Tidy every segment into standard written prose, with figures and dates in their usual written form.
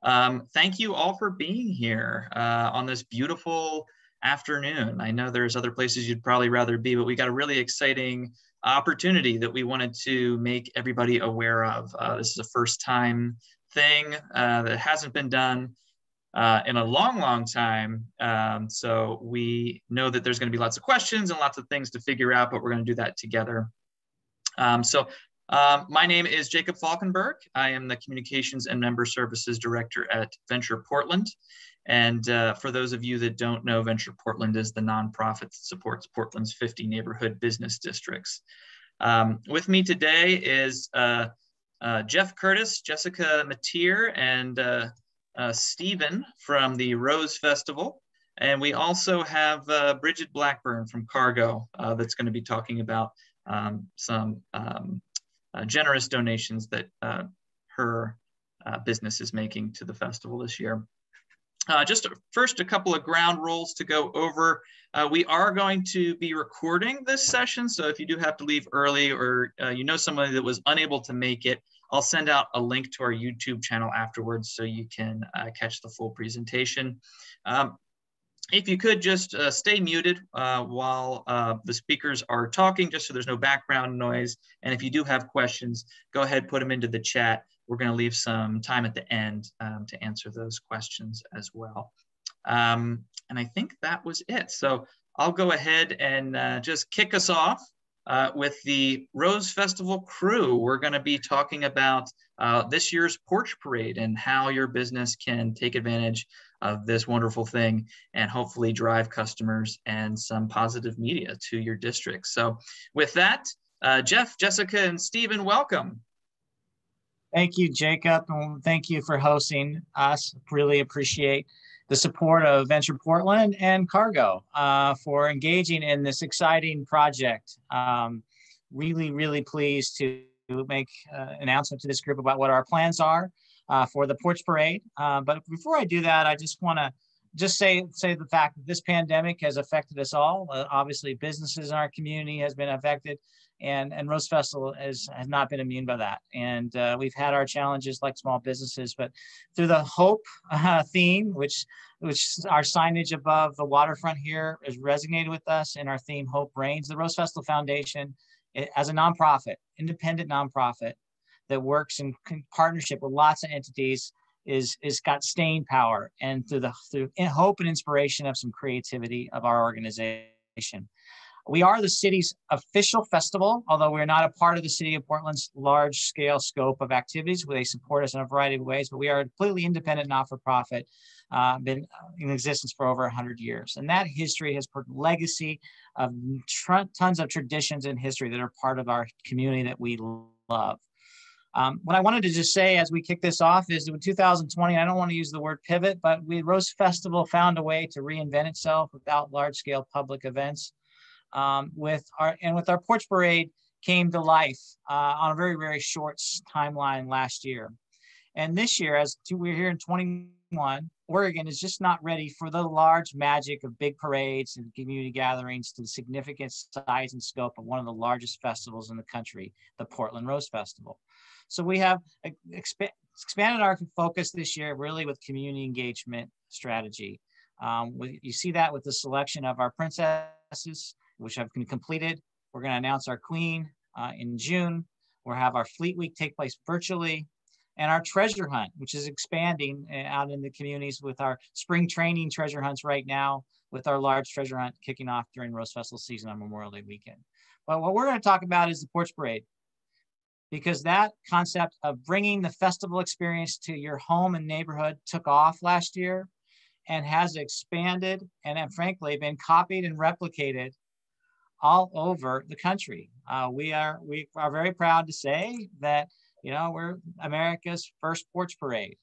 Thank you all for being here on this beautiful afternoon. I know there's other places you'd probably rather be, but we got a really exciting opportunity that we wanted to make everybody aware of. This is a first time thing that hasn't been done in a long, long time. So we know that there's going to be lots of questions and lots of things to figure out, but we're going to do that together. My name is Jacob Falkenberg. I am the Communications and Member Services Director at Venture Portland. And for those of you that don't know, Venture Portland is the nonprofit that supports Portland's 50 neighborhood business districts. With me today is Jeff Curtis, Jessica Mateer, and Stephen from the Rose Festival. And we also have Bridget Blackburn from Cargo that's going to be talking about some generous donations that her business is making to the festival this year. Just first, a couple of ground rules to go over. We are going to be recording this session, so if you do have to leave early or you know somebody that was unable to make it, I'll send out a link to our YouTube channel afterwards so you can catch the full presentation. If you could just stay muted while the speakers are talking, just so there's no background noise. And if you do have questions, go ahead, put them into the chat. We're going to leave some time at the end to answer those questions as well. And I think that was it. So I'll go ahead and just kick us off with the Rose Festival crew. We're going to be talking about this year's Porch Parade and how your business can take advantage of this wonderful thing and hopefully drive customers and some positive media to your district. So with that, Jeff, Jessica, and Stephen, welcome. Thank you, Jacob, and thank you for hosting us. Really appreciate the support of Venture Portland and Cargo for engaging in this exciting project. Really pleased to make an announcement to this group about what our plans are for the Porch Parade. But before I do that, I just want to say the fact that this pandemic has affected us all. Obviously, businesses in our community has been affected, and Rose Festival has not been immune by that. And we've had our challenges like small businesses, but through the Hope theme, which our signage above the waterfront here has resonated with us, and our theme, Hope Reigns, the Rose Festival Foundation, as a nonprofit, independent nonprofit that works in partnership with lots of entities, is got staying power, and through hope and inspiration of some creativity of our organization. We are the city's official festival, although we're not a part of the City of Portland's large-scale scope of activities where they support us in a variety of ways, but we are a completely independent, not-for-profit, been in existence for over 100 years. And that history has put legacy of tons of traditions and history that are part of our community that we love. What I wanted to just say as we kick this off is that in 2020, I don't want to use the word pivot, but Rose Festival found a way to reinvent itself without large-scale public events. With our Porch Parade came to life on a very short timeline last year. And this year, as we're here in 21, Oregon is just not ready for the large magic of big parades and community gatherings to the significant size and scope of one of the largest festivals in the country, the Portland Rose Festival. So we have expanded our focus this year really with community engagement strategy. You see that with the selection of our princesses, which have been completed. We're going to announce our queen in June. We'll have our Fleet Week take place virtually, and our treasure hunt, which is expanding out in the communities with our spring training treasure hunts right now, with our large treasure hunt kicking off during Rose Festival season on Memorial Day weekend. But what we're going to talk about is the Porch Parade, because that concept of bringing the festival experience to your home and neighborhood took off last year and has expanded and have frankly been copied and replicated all over the country. We are very proud to say that, we're America's first Porch Parade.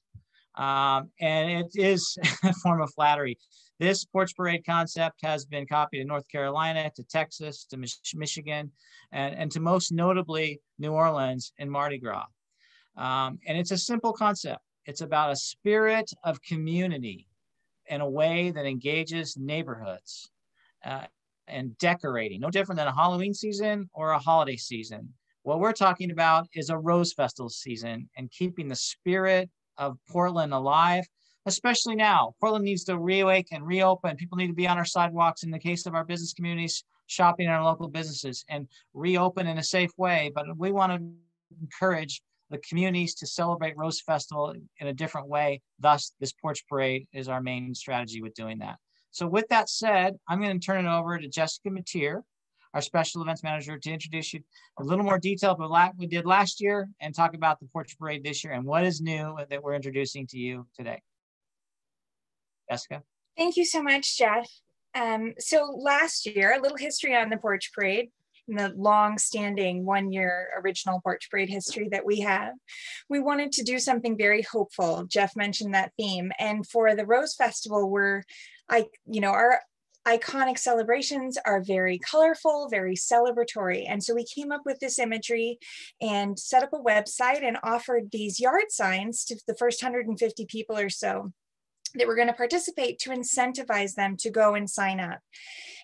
And it is a form of flattery. This Porch Parade concept has been copied in North Carolina, to Texas, to Michigan, and to most notably New Orleans and Mardi Gras. And it's a simple concept. It's about a spirit of community in a way that engages neighborhoods and decorating, no different than a Halloween season or a holiday season. What we're talking about is a Rose Festival season and keeping the spirit of Portland alive, especially now. Portland needs to reawaken, reopen. People need to be on our sidewalks in the case of our business communities, shopping in our local businesses, and reopen in a safe way. But we want to encourage the communities to celebrate Rose Festival in a different way. Thus, this porch parade is our main strategy with doing that. So with that said, I'm going to turn it over to Jessica Mateer, our special events manager, to introduce you a little more detail about what we did last year and talk about the porch parade this year and what is new that we're introducing to you today. Jessica. Thank you so much, Jeff. So last year, a little history on the porch parade, and the long-standing one-year original porch parade history that we have. We wanted to do something very hopeful. Jeff mentioned that theme, and for the Rose Festival, our iconic celebrations are very colorful, very celebratory. And so we came up with this imagery and set up a website and offered these yard signs to the first 150 people or so that were going to participate to incentivize them to go and sign up.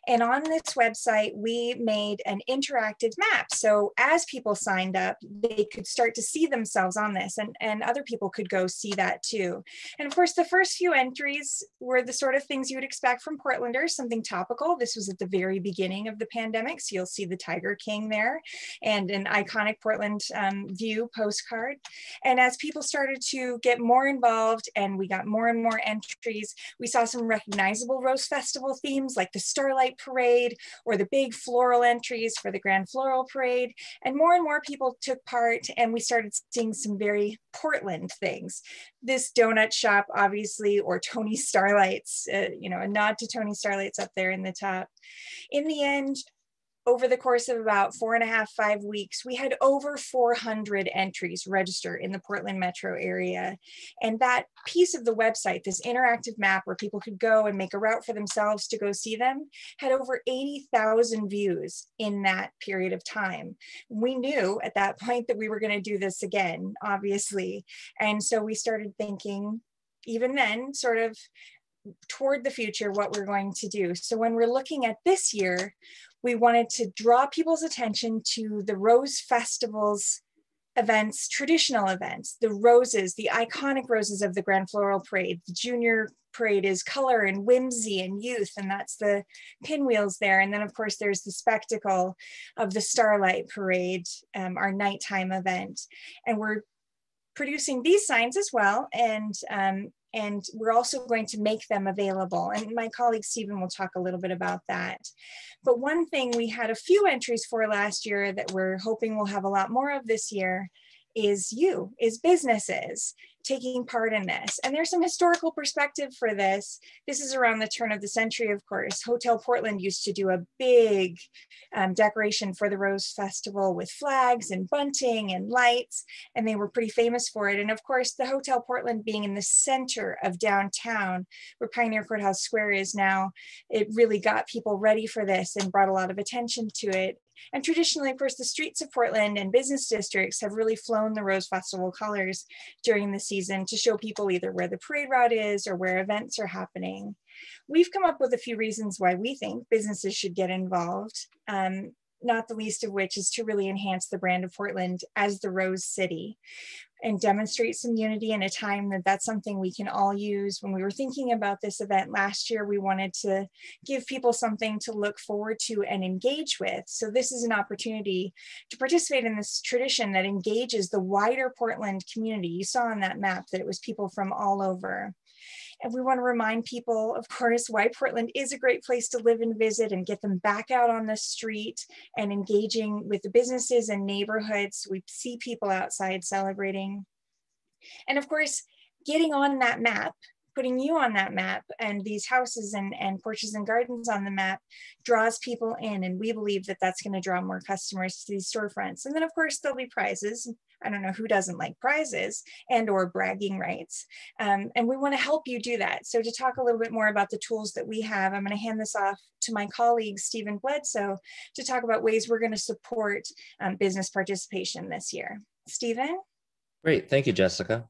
And on this website, we made an interactive map. So as people signed up, they could start to see themselves on this, and other people could go see that too. And of course, the first few entries were the sort of things you would expect from Portlanders, something topical. This was at the very beginning of the pandemic. So you'll see the Tiger King there and an iconic Portland view postcard. And as people started to get more involved and we got more and more entries, we saw some recognizable Rose Festival themes like the Starlight Parade or the big floral entries for the Grand Floral Parade. And more people took part, and we started seeing some very Portland things. This donut shop, obviously, or Tony Starlight's, a nod to Tony Starlight's up there in the top. In the end, over the course of about 4.5, 5 weeks, we had over 400 entries register in the Portland metro area. And that piece of the website, this interactive map where people could go and make a route for themselves to go see them, had over 80,000 views in that period of time. We knew at that point that we were going to do this again, obviously. And so we started thinking, even then, sort of toward the future, what we're going to do. So when we're looking at this year, we wanted to draw people's attention to the Rose Festival's events, traditional events, the roses, the iconic roses of the Grand Floral Parade. The Junior Parade is color and whimsy and youth, and that's the pinwheels there. And then of course there's the spectacle of the Starlight Parade, our nighttime event. And we're producing these signs as well, and we're also going to make them available. And my colleague Stephen will talk a little bit about that. But one thing we had a few entries for last year that we're hoping we'll have a lot more of this year is businesses taking part in this. And there's some historical perspective for this. This is around the turn of the century, of course. Hotel Portland used to do a big decoration for the Rose Festival with flags and bunting and lights, and they were pretty famous for it. And of course, the Hotel Portland being in the center of downtown, where Pioneer Courthouse Square is now, it really got people ready for this and brought a lot of attention to it. And traditionally, of course, the streets of Portland and business districts have really flown the Rose Festival colors during the season to show people either where the parade route is or where events are happening. We've come up with a few reasons why we think businesses should get involved, not the least of which is to really enhance the brand of Portland as the Rose City and demonstrate some unity in a time that's something we can all use. When we were thinking about this event last year, we wanted to give people something to look forward to and engage with. So this is an opportunity to participate in this tradition that engages the wider Portland community. You saw on that map that it was people from all over. And we want to remind people, of course, why Portland is a great place to live and visit, and get them back out on the street and engaging with the businesses and neighborhoods. We see people outside celebrating. And of course, getting on that map, putting you on that map and these houses and porches and gardens on the map draws people in. And we believe that that's going to draw more customers to these storefronts. And then of course, there'll be prizes. I don't know who doesn't like prizes and or bragging rights. And we want to help you do that. So to talk a little bit more about the tools that we have, I'm going to hand this off to my colleague, Stephen Bledsoe, to talk about ways we're going to support business participation this year. Stephen? Great, thank you, Jessica.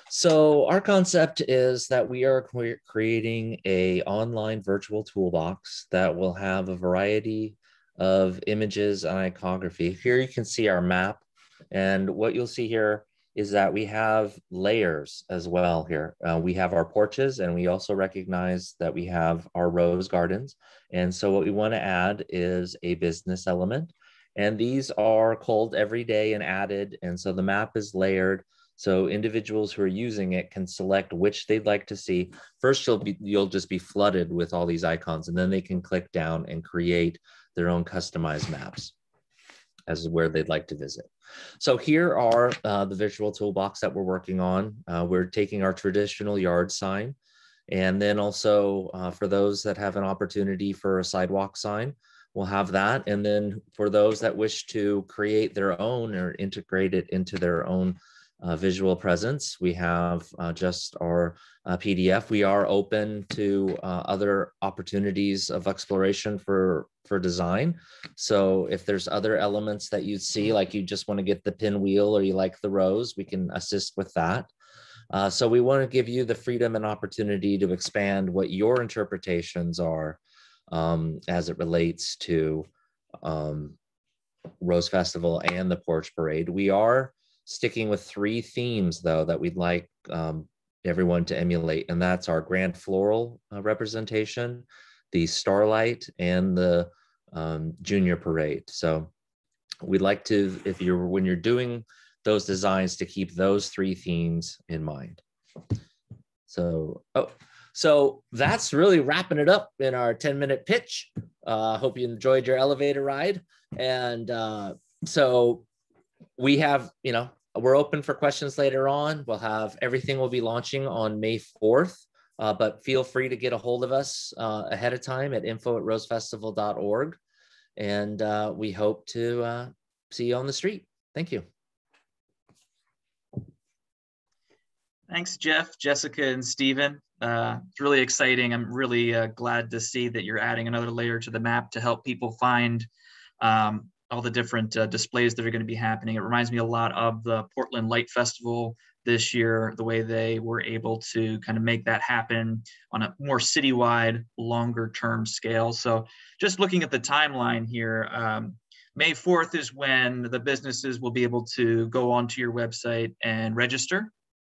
So our concept is that we are creating an online virtual toolbox that will have a variety of images and iconography. Here you can see our map. And what you'll see here is that we have layers as well here. We have our porches, and we also recognize that we have our rose gardens. And so what we want to add is a business element. And these are culled every day and added. And so the map is layered. So individuals who are using it can select which they'd like to see. First, you'll just be flooded with all these icons, and then they can click down and create their own customized maps as where they'd like to visit. So here are the visual toolbox that we're working on. We're taking our traditional yard sign, and then also for those that have an opportunity for a sidewalk sign, we'll have that. And then for those that wish to create their own or integrate it into their own visual presence, we have just our PDF. We are open to other opportunities of exploration for design. So if there's other elements that you see, like you just want to get the pinwheel or you like the rose, we can assist with that. So we want to give you the freedom and opportunity to expand what your interpretations are as it relates to Rose Festival and the Porch Parade. We are sticking with 3 themes, though, that we'd like everyone to emulate, and that's our grand floral representation, the starlight, and the junior parade. So we'd like to, when you're doing those designs, to keep those 3 themes in mind. So that's really wrapping it up in our 10-minute pitch. Hope you enjoyed your elevator ride. And so we have, we're open for questions later on. Everything will be launching on May 4th, but feel free to get a hold of us ahead of time at info@rosefestival.org. And we hope to see you on the street. Thank you. Thanks, Jeff, Jessica, and Stephen. It's really exciting. I'm really glad to see that you're adding another layer to the map to help people find all the different displays that are going to be happening. It reminds me a lot of the Portland Light Festival this year, the way they were able to kind of make that happen on a more citywide, longer term scale. So just looking at the timeline here, May 4th is when the businesses will be able to go onto your website and register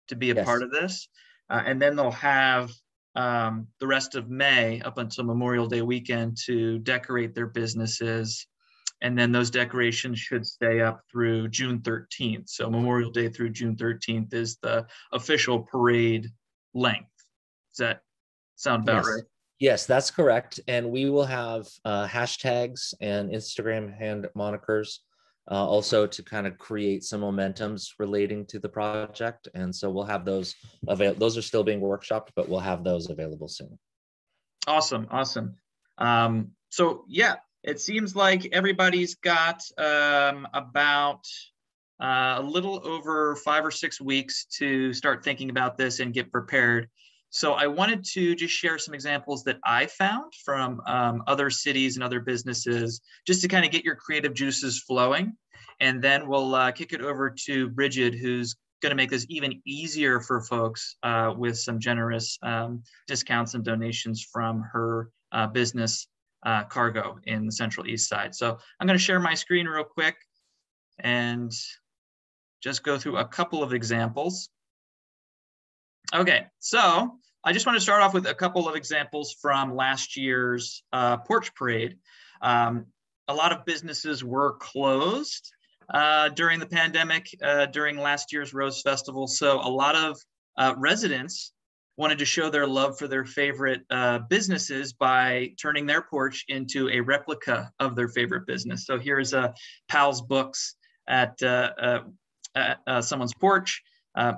to be a part of this. And then they'll have the rest of May up until Memorial Day weekend to decorate their businesses. And then those decorations should stay up through June 13th. So Memorial Day through June 13th is the official parade length. Does that sound about right? Yes, that's correct. And we will have hashtags and Instagram hand monikers also to kind of create some momentums relating to the project. And so we'll have those available. Those are still being workshopped, but we'll have those available soon. Awesome. So yeah, it seems like everybody's got about a little over 5 or 6 weeks to start thinking about this and get prepared. So I wanted to just share some examples that I found from other cities and other businesses, just to kind of get your creative juices flowing. And then we'll kick it over to Bridget, who's going to make this even easier for folks with some generous discounts and donations from her business, Cargo, in the Central East Side. So I'm going to share my screen real quick and just go through a couple of examples. Okay, so I just want to start off with a couple of examples from last year's Porch Parade. A lot of businesses were closed during the pandemic, during last year's Rose Festival. So a lot of residents wanted to show their love for their favorite businesses by turning their porch into a replica of their favorite business. So here's Pal's Books at someone's porch,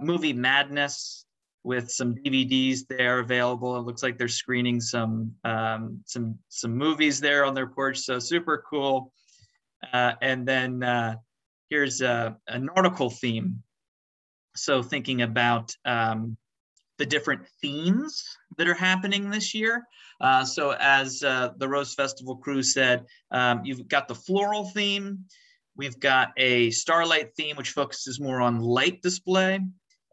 Movie Madness with some DVDs there available. It looks like they're screening some movies there on their porch. So super cool. And then here's a nautical theme. So thinking about the different themes that are happening this year. So as the Rose Festival crew said, you've got the floral theme. We've got a starlight theme, which focuses more on light display.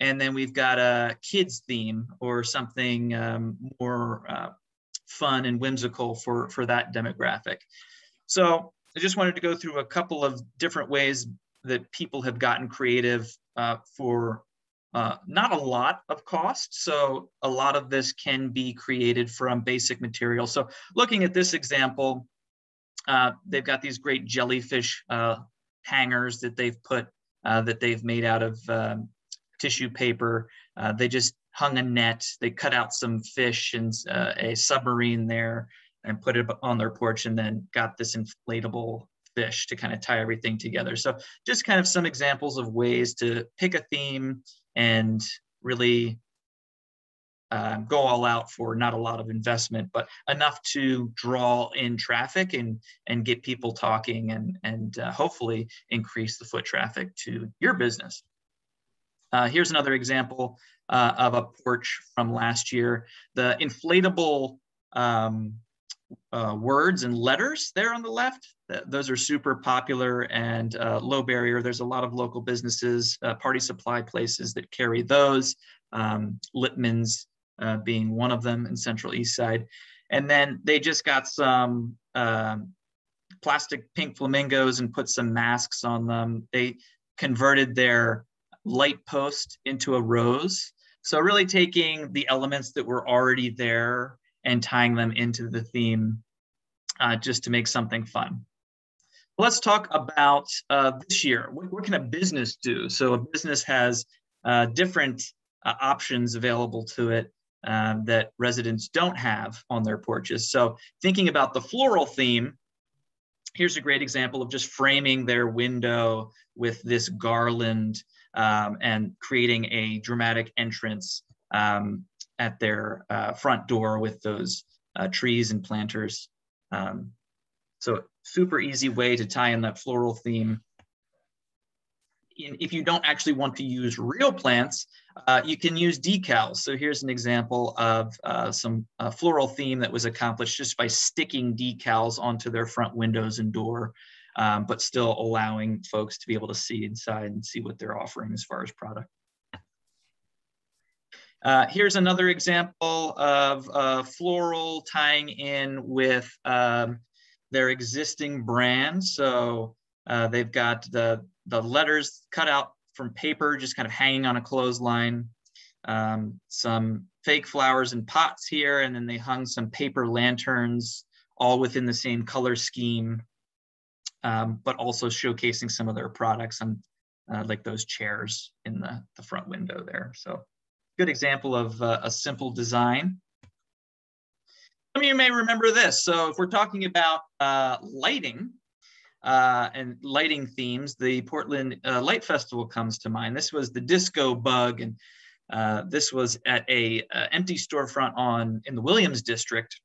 And then we've got a kids theme or something more fun and whimsical for that demographic. So I just wanted to go through a couple of different ways that people have gotten creative for not a lot of cost. So a lot of this can be created from basic materials. So looking at this example, they've got these great jellyfish hangers that they've made out of tissue paper. They just hung a net. They cut out some fish and a submarine there and put it on their porch, and then got this inflatable fish to kind of tie everything together. So just kind of some examples of ways to pick a theme and really go all out for not a lot of investment, but enough to draw in traffic and get people talking and hopefully increase the foot traffic to your business. Here's another example of a porch from last year. The inflatable words and letters there on the left, those are super popular and low barrier. There's a lot of local businesses, party supply places that carry those, Littman's being one of them in Central East Side. And then they just got some plastic pink flamingos and put some masks on them. They converted their light post into a rose. So really taking the elements that were already there and tying them into the theme just to make something fun. Let's talk about this year. What can a business do? So a business has different options available to it that residents don't have on their porches. So thinking about the floral theme, here's a great example of just framing their window with this garland and creating a dramatic entrance at their front door with those trees and planters. So super easy way to tie in that floral theme. If you don't actually want to use real plants, you can use decals. So here's an example of some floral theme that was accomplished just by sticking decals onto their front windows and door, but still allowing folks to be able to see inside and see what they're offering as far as product. Here's another example of floral tying in with their existing brand. So they've got the letters cut out from paper, just kind of hanging on a clothesline, some fake flowers in pots here, and then they hung some paper lanterns all within the same color scheme, but also showcasing some of their products on like those chairs in the front window there. So good example of a simple design. Some of you may remember this. So if we're talking about lighting and lighting themes, the Portland Light Festival comes to mind. This was the Disco Bug, and this was at a empty storefront in the Williams District.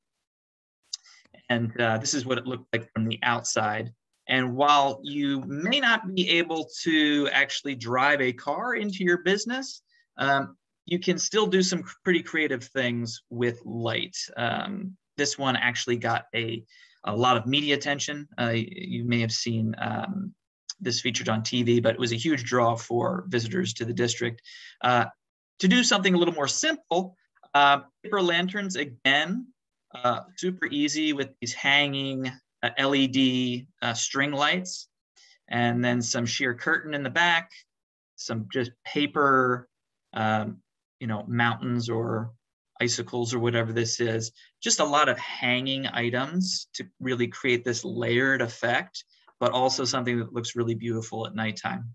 And this is what it looked like from the outside. And while you may not be able to actually drive a car into your business, you can still do some pretty creative things with light. This one actually got a lot of media attention. You may have seen this featured on TV, but it was a huge draw for visitors to the district. To do something a little more simple, paper lanterns, again, super easy with these hanging LED string lights, and then some sheer curtain in the back, some just paper mountains or icicles or whatever this is, just a lot of hanging items to really create this layered effect, but also something that looks really beautiful at nighttime.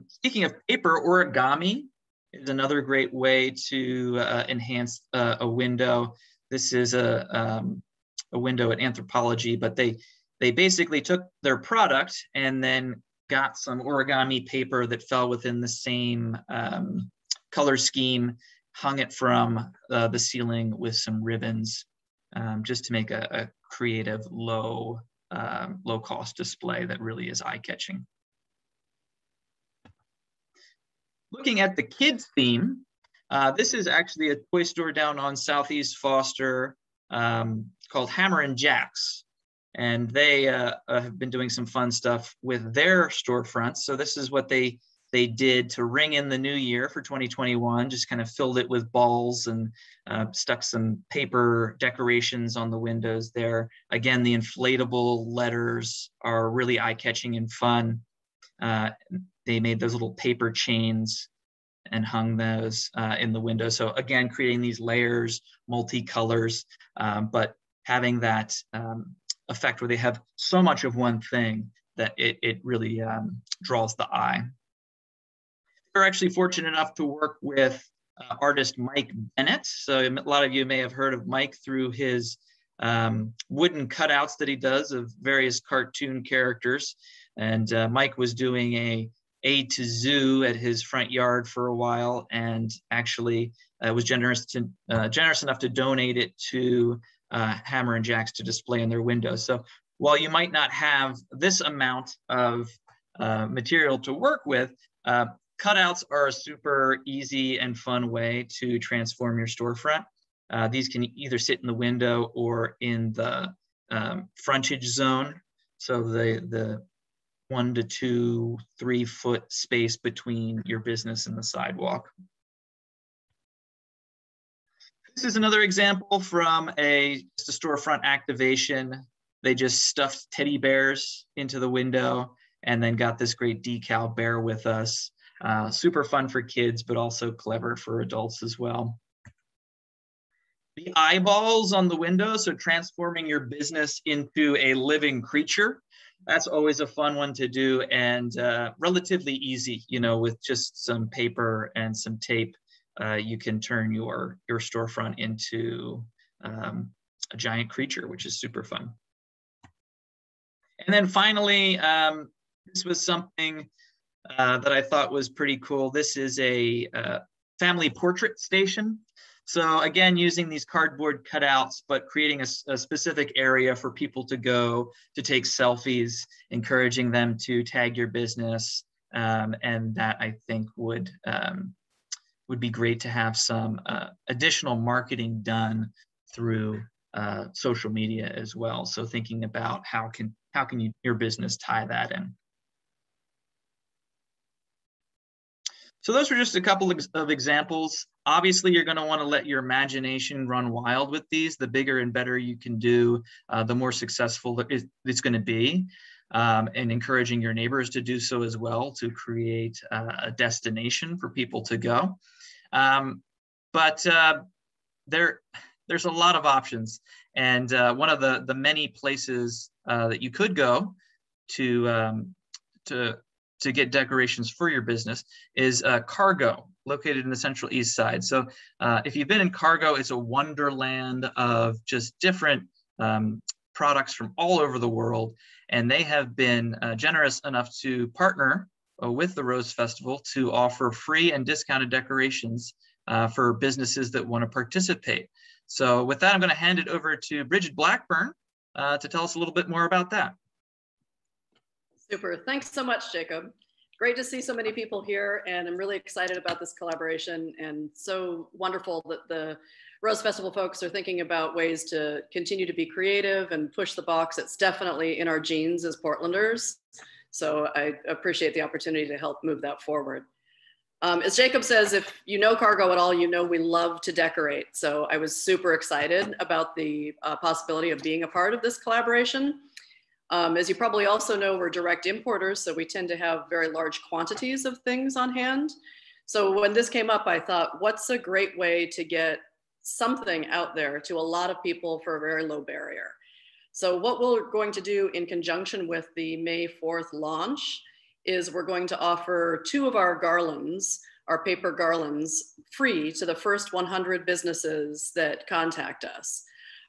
Speaking of paper, origami is another great way to enhance a window. This is a window at Anthropologie, but they basically took their product and then got some origami paper that fell within the same color scheme, hung it from the ceiling with some ribbons, just to make a creative low cost display that really is eye-catching. Looking at the kids theme, this is actually a toy store down on Southeast Foster called Hammer and Jacks. And they have been doing some fun stuff with their storefronts. So this is what they they did to ring in the new year for 2021, just kind of filled it with balls and stuck some paper decorations on the windows there. Again, the inflatable letters are really eye-catching and fun. They made those little paper chains and hung those in the window. So again, creating these layers, multi-colors, but having that effect where they have so much of one thing that it really draws the eye. We're actually fortunate enough to work with artist Mike Bennett. So a lot of you may have heard of Mike through his wooden cutouts that he does of various cartoon characters. And Mike was doing a to zoo at his front yard for a while, and actually was generous enough to donate it to Hammer and Jacks to display in their windows. So while you might not have this amount of material to work with, cutouts are a super easy and fun way to transform your storefront. These can either sit in the window or in the frontage zone. So the 1 to 2, 3 foot space between your business and the sidewalk. This is another example from just a storefront activation. They just stuffed teddy bears into the window and then got this great decal Bear With Us. Super fun for kids, but also clever for adults as well. The eyeballs on the window, so transforming your business into a living creature. That's always a fun one to do, and relatively easy, with just some paper and some tape. You can turn your storefront into a giant creature, which is super fun. And then finally, this was something that I thought was pretty cool. This is a family portrait station. So again, using these cardboard cutouts, but creating a specific area for people to go to take selfies, encouraging them to tag your business. And that I think would be great to have some additional marketing done through social media as well. So thinking about how can your business tie that in. So those were just a couple of examples. Obviously, you're going to want to let your imagination run wild with these. The bigger and better you can do, the more successful it's going to be. And encouraging your neighbors to do so as well to create a destination for people to go. But there's a lot of options. And one of the many places that you could go to get decorations for your business is Cargo, located in the Central East Side. So if you've been in Cargo, it's a wonderland of just different products from all over the world. And they have been generous enough to partner with the Rose Festival to offer free and discounted decorations for businesses that want to participate. So with that, I'm going to hand it over to Bridget Blackburn to tell us a little bit more about that. Super. Thanks so much, Jacob. Great to see so many people here, and I'm really excited about this collaboration, and so wonderful that the Rose Festival folks are thinking about ways to continue to be creative and push the box. It's definitely in our genes as Portlanders. So I appreciate the opportunity to help move that forward. As Jacob says, if you know Cargo at all, you know we love to decorate. So I was super excited about the possibility of being a part of this collaboration. As you probably also know, we're direct importers, so we tend to have very large quantities of things on hand. So when this came up, I thought, what's a great way to get something out there to a lot of people for a very low barrier? So what we're going to do in conjunction with the May 4th launch is we're going to offer 2 of our garlands, our paper garlands, free to the first 100 businesses that contact us.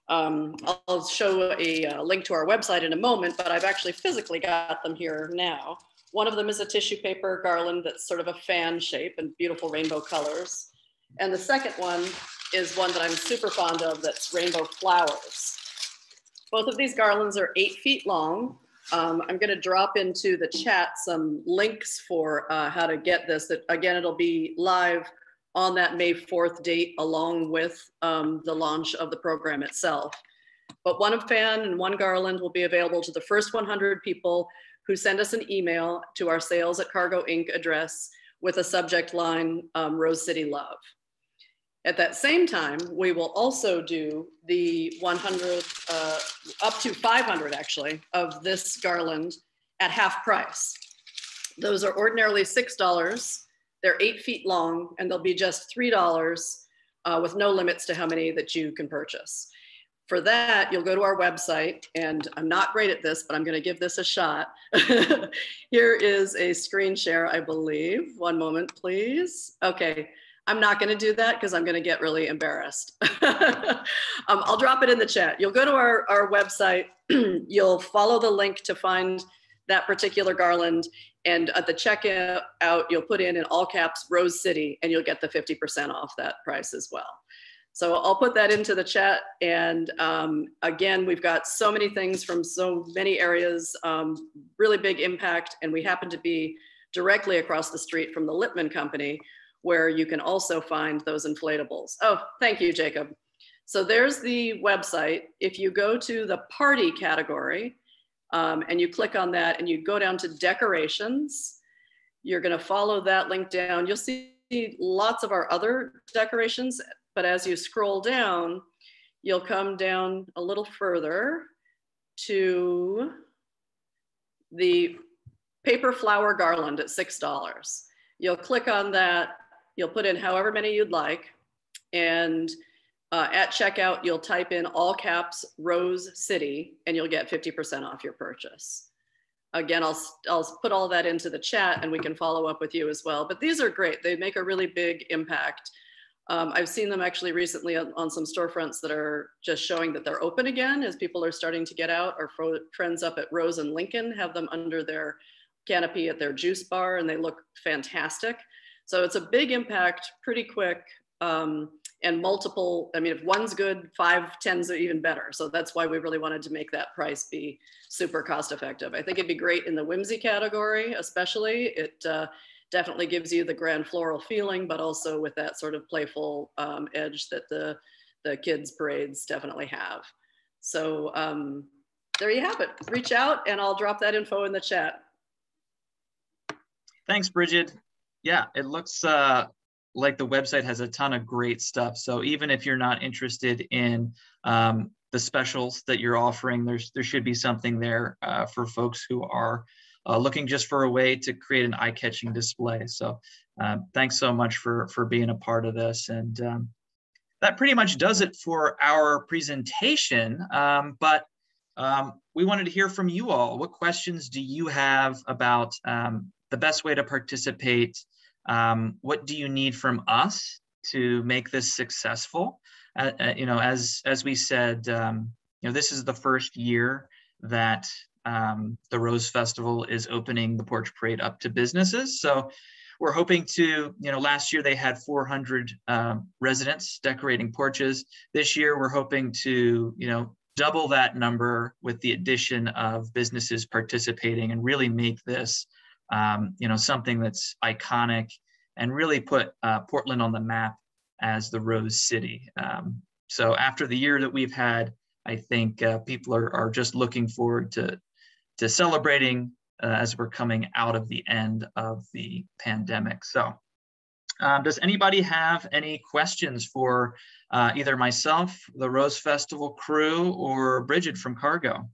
I'll show a link to our website in a moment, but I've actually physically got them here now. One of them is a tissue paper garland that's sort of a fan shape and beautiful rainbow colors. And the second one is one that I'm super fond of that's rainbow flowers. Both of these garlands are 8 feet long. I'm going to drop into the chat some links for how to get this. Again, it'll be live on that May 4th date, along with the launch of the program itself. But one fan and one garland will be available to the first 100 people who send us an email to our sales@Cargo Inc. address with a subject line, Rose City Love. At that same time, we will also do the 100, up to 500 actually, of this garland at half price. Those are ordinarily $6. They're 8 feet long, and they'll be just $3 with no limits to how many that you can purchase. For that, you'll go to our website, and I'm not great at this, but I'm gonna give this a shot. Here is a screen share, I believe. One moment, please. Okay, I'm not gonna do that because I'm gonna get really embarrassed. I'll drop it in the chat. You'll go to our website, you'll follow the link to find that particular garland, and at the checkout, you'll put in all caps, Rose City, and you'll get the 50% off that price as well. So I'll put that into the chat. And again, we've got so many things from so many areas, really big impact. And we happen to be directly across the street from the Littman Company, where you can also find those inflatables. Oh, thank you, Jacob. So there's the website. If you go to the party category and you click on that and you go down to decorations, you're gonna follow that link down. You'll see lots of our other decorations. But as you scroll down, you'll come down a little further to the paper flower garland at $6. You'll click on that, you'll put in however many you'd like, and at checkout, you'll type in all caps Rose City, and you'll get 50% off your purchase. Again, I'll put all that into the chat, and we can follow up with you as well. But these are great, they make a really big impact. I've seen them actually recently on some storefronts that are just showing that they're open again as people are starting to get out. Our friends up at Rose and Lincoln have them under their canopy at their juice bar, and they look fantastic. So it's a big impact, pretty quick, and multiple. I mean, if one's good, 5, 10's are even better. So that's why we really wanted to make that price be super cost effective. I think it'd be great in the whimsy category, especially. It definitely gives you the grand floral feeling, but also with that sort of playful edge that the kids parades definitely have. So there you have it. Reach out and I'll drop that info in the chat. Thanks, Bridget. Yeah, it looks like the website has a ton of great stuff. So even if you're not interested in the specials that you're offering, there should be something there for folks who are looking just for a way to create an eye-catching display. So thanks so much for being a part of this. And that pretty much does it for our presentation. But we wanted to hear from you all. What questions do you have about the best way to participate? What do you need from us to make this successful? You know, as we said, you know, this is the first year that the Rose Festival is opening the Porch Parade up to businesses. So we're hoping to, you know, last year they had 400 residents decorating porches. This year we're hoping to, you know, double that number with the addition of businesses participating and really make this, you know, something that's iconic and really put Portland on the map as the Rose City. So after the year that we've had, I think people are just looking forward to celebrating as we're coming out of the end of the pandemic. So does anybody have any questions for either myself, the Rose Festival crew, or Bridget from Cargo?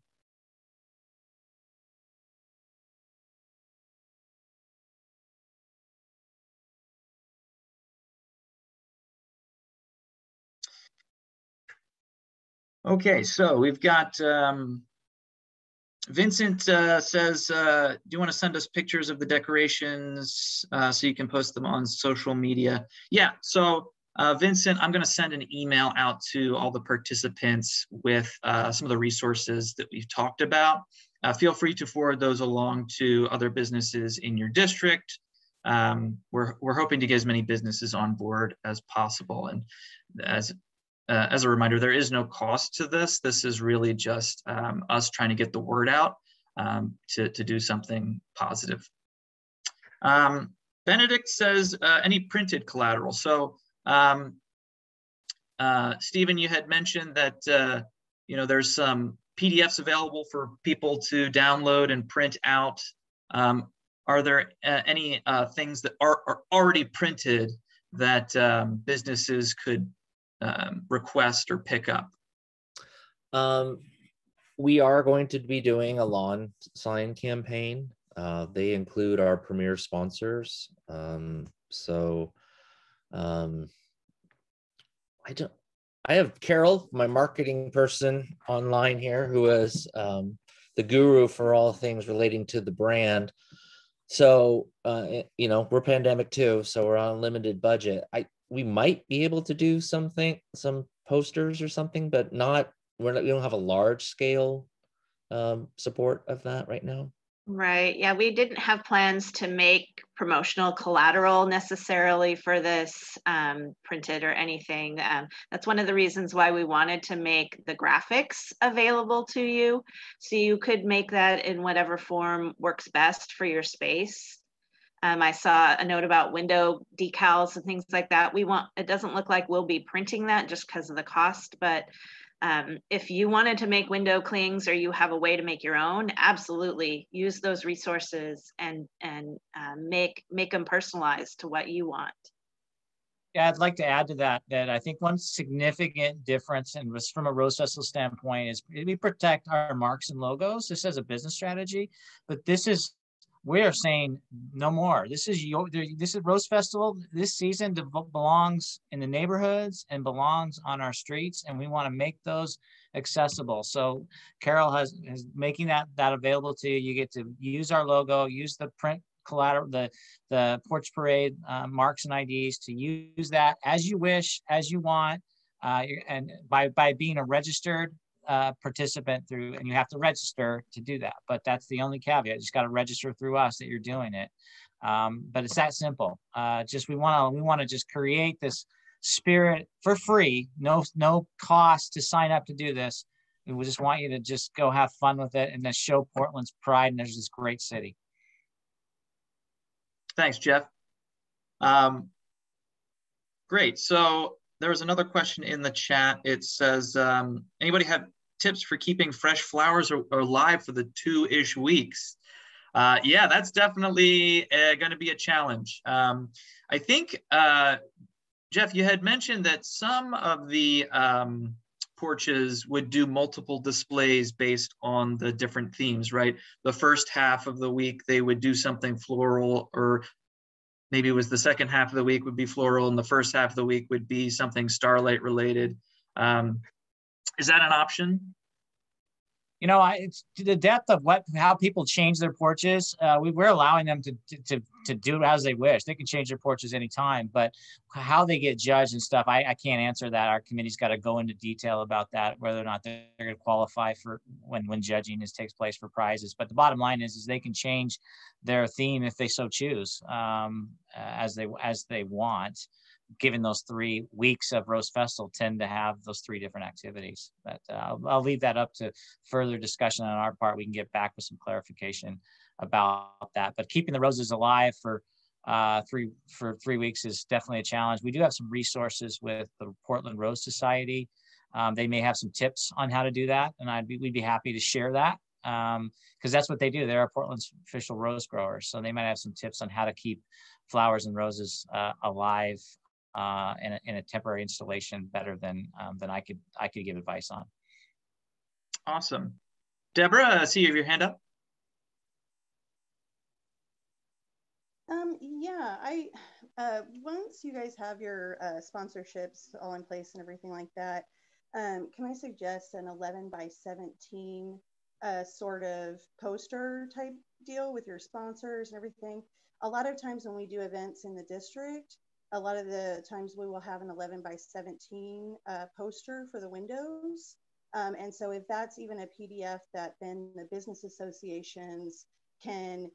Okay, so we've got Vincent says, do you want to send us pictures of the decorations so you can post them on social media? Yeah, so Vincent, I'm going to send an email out to all the participants with some of the resources that we've talked about. Feel free to forward those along to other businesses in your district. We're hoping to get as many businesses on board as possible. And as a reminder, there is no cost to this. This is really just us trying to get the word out to do something positive. Benedict says, any printed collateral? So Stephen, you had mentioned that you know, there's some PDFs available for people to download and print out. Are there any things that are already printed that businesses could request or pick up? We are going to be doing a lawn sign campaign. They include our premier sponsors. I have Carol, my marketing person online here, who is the guru for all things relating to the brand. So, we're pandemic too, so we're on a limited budget. We might be able to do some posters or something, but we don't have a large scale support of that right now. Right. Yeah, we didn't have plans to make promotional collateral necessarily for this printed or anything. That's one of the reasons why we wanted to make the graphics available to you, so you could make that in whatever form works best for your space. I saw a note about window decals and things like that. It doesn't look like we'll be printing that just because of the cost, but if you wanted to make window clings or you have a way to make your own, absolutely use those resources and make them personalized to what you want. Yeah, I'd like to add to that I think one significant difference, and was from a Rose Festival standpoint, is we protect our marks and logos. This is a business strategy, but we are saying no more. This is Rose Festival. This season belongs in the neighborhoods and belongs on our streets, and we want to make those accessible. So Carol is making that available to you. You get to use our logo, use the print collateral, the Porch Parade marks and IDs, to use that as you wish, as you want, and by being a registered participant and you have to register to do that, but that's the only caveat. You just got to register through us that you're doing it. But it's that simple. We want to just create this spirit for free, no cost to sign up to do this. We just want you to just go have fun with it and then show Portland's pride, and there's this great city. Thanks, Jeff. Great. So there was another question in the chat. It says, anybody have tips for keeping fresh flowers alive for the 2-ish weeks? Yeah, that's definitely going to be a challenge. I think, Jeff, you had mentioned that some of the porches would do multiple displays based on the different themes, right? The first half of the week, they would do something floral, or maybe it was the second half of the week would be floral, and the first half of the week would be something Starlight related. Is that an option? It's the depth of how people change their porches. We're allowing them to do as they wish. They can change their porches anytime, but how they get judged and stuff, I can't answer that. Our committee's got to go into detail about that, whether or not they're going to qualify for when judging takes place for prizes. But the bottom line is they can change their theme if they so choose, as they want, given those 3 weeks of Rose Festival tend to have those 3 different activities. But I'll leave that up to further discussion on our part. We can get back with some clarification about that. But keeping the roses alive for 3 weeks is definitely a challenge. We do have some resources with the Portland Rose Society. They may have some tips on how to do that, and we'd be happy to share that, because that's what they do. They're Portland's official rose growers, so they might have some tips on how to keep flowers and roses alive in a temporary installation better than I could give advice on. Awesome. Deborah, I see you have your hand up. Yeah, once you guys have your sponsorships all in place and everything like that, can I suggest an 11 by 17 sort of poster type deal with your sponsors and everything? A lot of times when we do events in the district, a lot of the times we will have an 11 by 17 poster for the windows. And so if that's even a PDF that then the business associations can,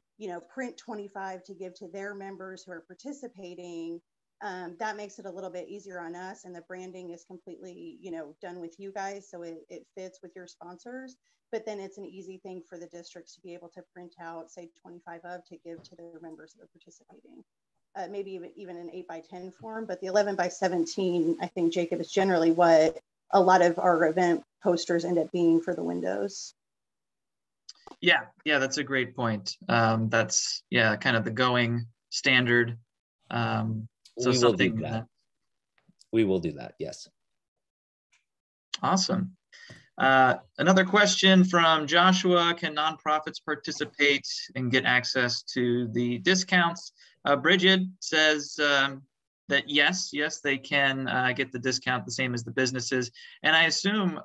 print 25 to give to their members who are participating, that makes it a little bit easier on us. And the branding is completely, done with you guys. So it fits with your sponsors, but then it's an easy thing for the districts to be able to print out, say 25 of, to give to their members that are participating. Maybe even an 8 by 10 form, but the 11 by 17, I think, Jacob, is generally what a lot of our event posters end up being for the windows. Yeah, that's a great point. That's kind of the going standard. So we will do that. We will do that. Yes. Awesome. Another question from Joshua: can nonprofits participate and get access to the discounts? Bridget says that yes, they can get the discount the same as the businesses. And I assume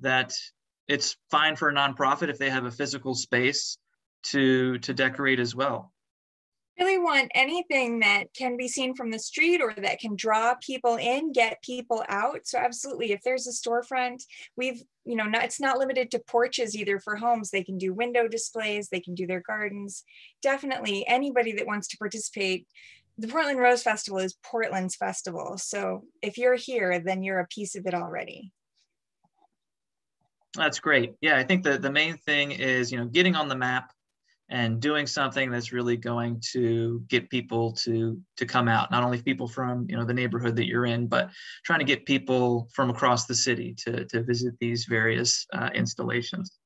that it's fine for a nonprofit if they have a physical space to decorate as well. Really want anything that can be seen from the street or that can draw people in, get people out. So absolutely, if there's a storefront, it's not limited to porches either for homes. They can do window displays, they can do their gardens. Definitely anybody that wants to participate. The Portland Rose Festival is Portland's festival. So if you're here, then you're a piece of it already. That's great. Yeah, I think the main thing is, getting on the map and doing something that's really going to get people to come out, not only people from the neighborhood that you're in, but trying to get people from across the city to visit these various installations.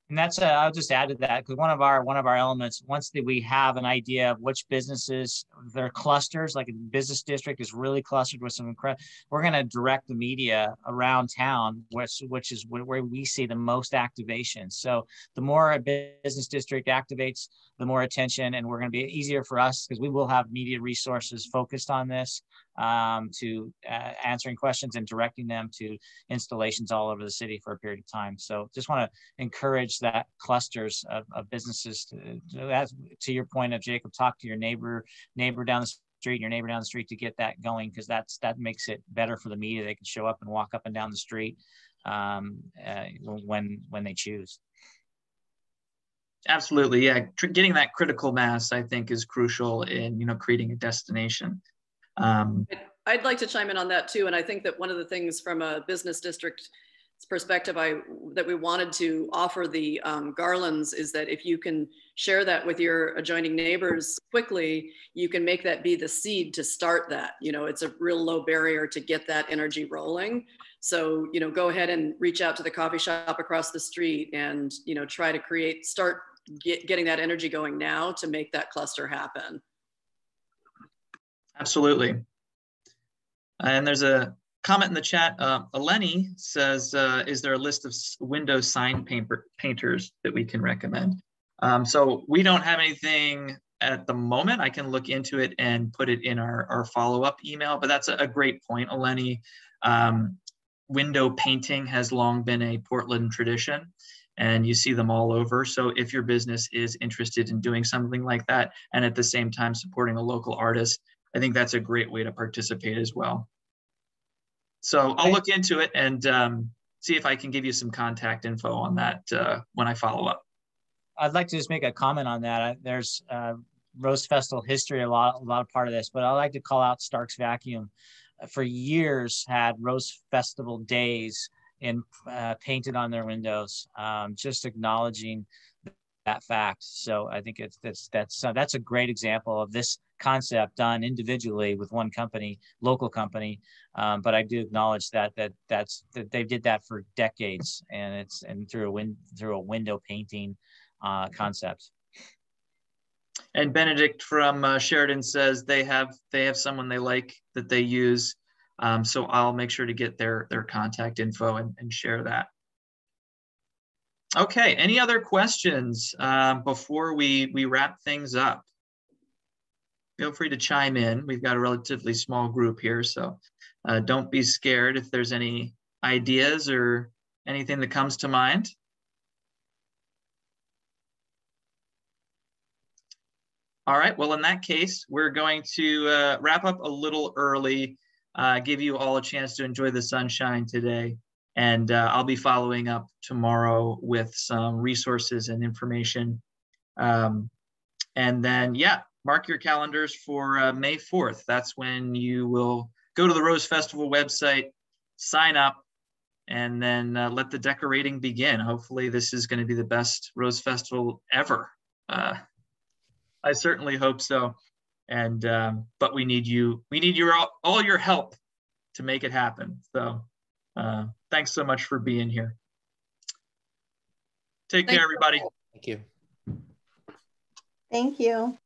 And that's I'll just add to that, because one of our elements, once that we have an idea of which businesses, their clusters, like a business district is really clustered with some incredible, we're going to direct the media around town, which is where we see the most activation. So the more a business district activates, the more attention, and we're going to be easier for us because we will have media resources focused on this, to answering questions and directing them to installations all over the city for a period of time. So just want to encourage that clusters of businesses to your point of Jacob, talk to your neighbor down the street, your neighbor down the street to get that going, because that makes it better for the media. They can show up and walk up and down the street when they choose. Absolutely, yeah. Getting that critical mass, I think, is crucial in creating a destination. I'd like to chime in on that too, and I think that one of the things from a business district perspective that we wanted to offer the garlands is that if you can share that with your adjoining neighbors quickly, you can make that be the seed to start that. It's a real low barrier to get that energy rolling. So go ahead and reach out to the coffee shop across the street and try to start getting that energy going now to make that cluster happen. Absolutely. And there's a comment in the chat. Eleni says, is there a list of window sign painters that we can recommend? So we don't have anything at the moment. I can look into it and put it in our follow-up email, but that's a great point, Eleni. Window painting has long been a Portland tradition, and you see them all over. So if your business is interested in doing something like that, and at the same time supporting a local artist, I think that's a great way to participate as well. So I'll look into it and see if I can give you some contact info on that when I follow up. I'd like to just make a comment on that. There's Rose Festival history, a lot of part of this, but I'd like to call out Stark's Vacuum. For years had Rose Festival days painted on their windows, just acknowledging that fact. So I think that's a great example of this concept done individually with one company, local company. But I do acknowledge that they did that for decades, and through a window painting concept. And Benedict from Sheridan says they have someone they like that they use. So I'll make sure to get their contact info and share that. Okay, any other questions before we wrap things up? Feel free to chime in. We've got a relatively small group here, so don't be scared if there's any ideas or anything that comes to mind. All right, well, in that case, we're going to wrap up a little early, give you all a chance to enjoy the sunshine today. And I'll be following up tomorrow with some resources and information. And then, yeah, mark your calendars for May 4th. That's when you will go to the Rose Festival website, sign up, and then let the decorating begin. Hopefully this is going to be the best Rose Festival ever. I certainly hope so. And but we need all your help make it happen. So thanks so much for being here. Take care, everybody. Thank you. Thank you.